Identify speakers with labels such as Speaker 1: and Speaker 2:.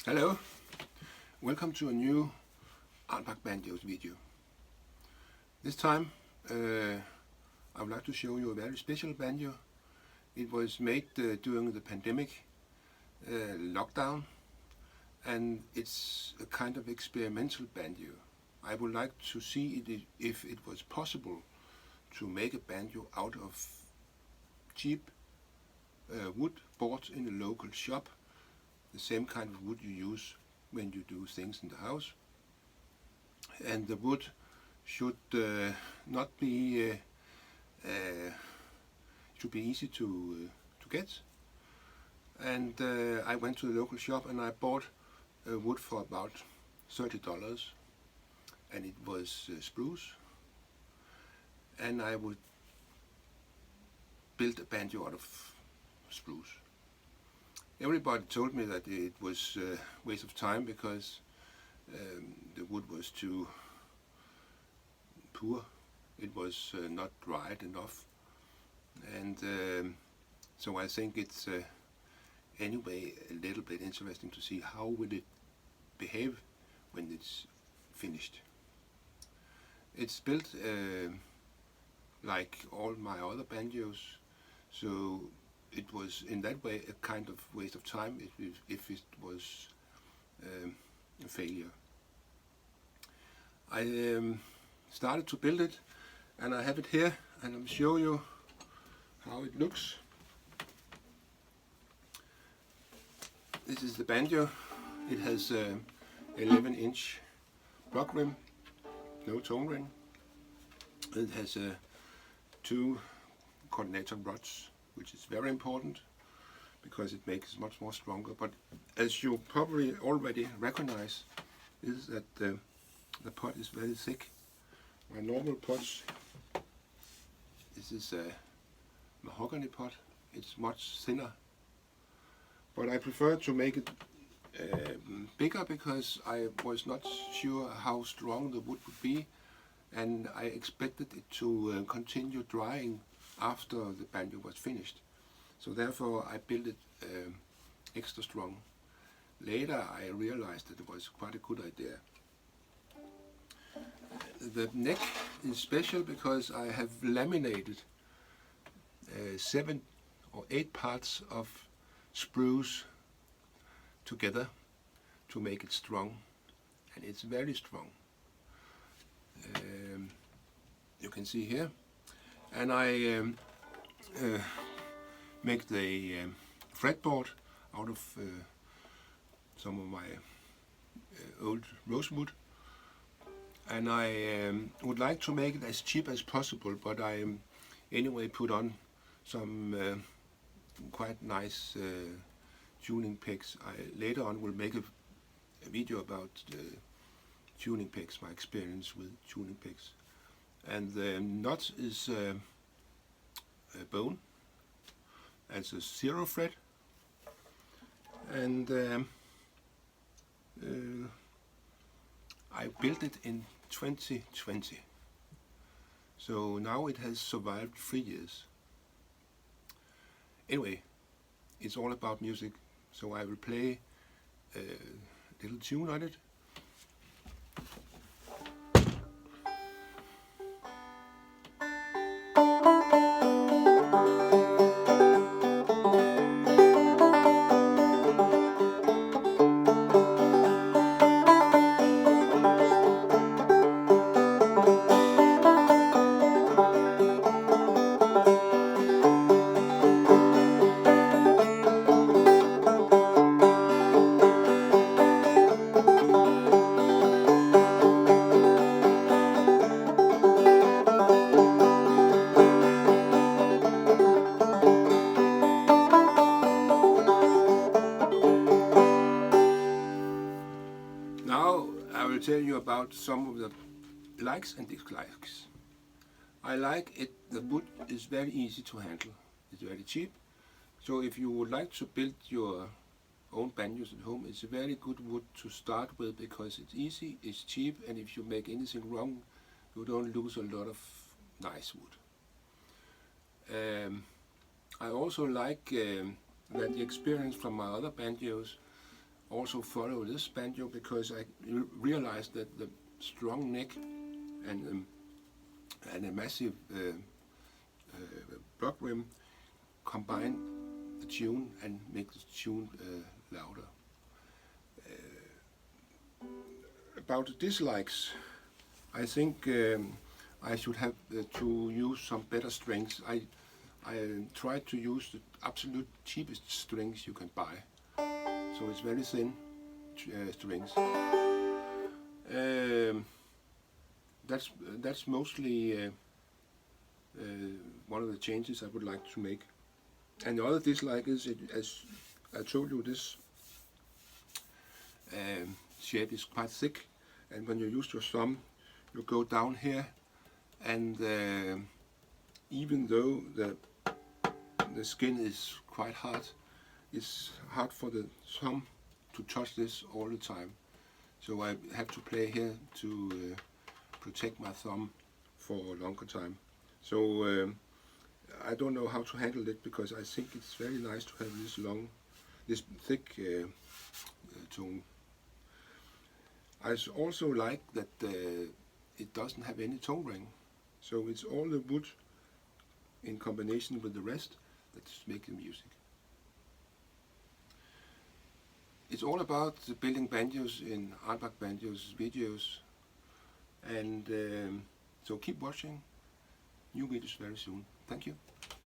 Speaker 1: Hello, welcome to a new Unpacked Banjos video. This time I would like to show you a very special banjo. It was made during the pandemic lockdown, and it's a kind of experimental banjo. I would like to see if it was possible to make a banjo out of cheap wood bought in a local shop, the same kind of wood you use when you do things in the house. And the wood should not be should be easy to get. And I went to the local shop and I bought wood for about $30, and it was spruce. And I would build a banjo out of spruce. Everybody told me that it was a waste of time because the wood was too poor. It was not dried enough, and so I think it's anyway a little bit interesting to see how will it behave when it's finished. It's built like all my other banjos, so it was in that way a kind of waste of time if it was a failure. I started to build it, and I have it here, and I'll show you how it looks. This is the banjo. It has a 11-inch block rim, no tone ring. It has 2 coordinator rods, which is very important because it makes it much more stronger. But as you probably already recognize, is that the pot is very thick. My normal pots, this is a mahogany pot, it's much thinner. But I prefer to make it bigger because I was not sure how strong the wood would be, and I expected it to continue drying after the banjo was finished. So therefore I built it extra strong. Later I realized that it was quite a good idea. The neck is special because I have laminated 7 or 8 parts of spruce together to make it strong, and it's very strong. You can see here, and I make the fretboard out of some of my old rosewood, and I would like to make it as cheap as possible, but I anyway put on some quite nice tuning pegs. I later on will make a video about tuning pegs, my experience with tuning pegs. And the nut is a bone, and it's a 0 fret, and I built it in 2020, so now it has survived 3 years. Anyway, it's all about music, so I will play a little tune on it. Now I will tell you about some of the likes and dislikes. I like it, the wood is very easy to handle, it's very cheap. So if you would like to build your own banjos at home, it's a very good wood to start with because it's easy, it's cheap, and if you make anything wrong, you don't lose a lot of nice wood. I also like that the experience from my other banjos also follow this banjo because I realized that the strong neck and a massive block rim combine the tune and make the tune louder. About the dislikes, I think I should have to use some better strings. I tried to use the absolute cheapest strings you can buy, so it's very thin strings. That's mostly one of the changes I would like to make. And the other dislike is, as I told you, this shape is quite thick, and when you use your thumb, you go down here, and even though the skin is quite hard, it's hard for the thumb to touch this all the time. So I have to play here to protect my thumb for a longer time. So I don't know how to handle it, because I think it's very nice to have this thick tone. I also like that it doesn't have any tone ring, so it's all the wood in combination with the rest that's making music. It's all about building banjos in Artback Banjo's videos, and so keep watching new videos very soon. Thank you.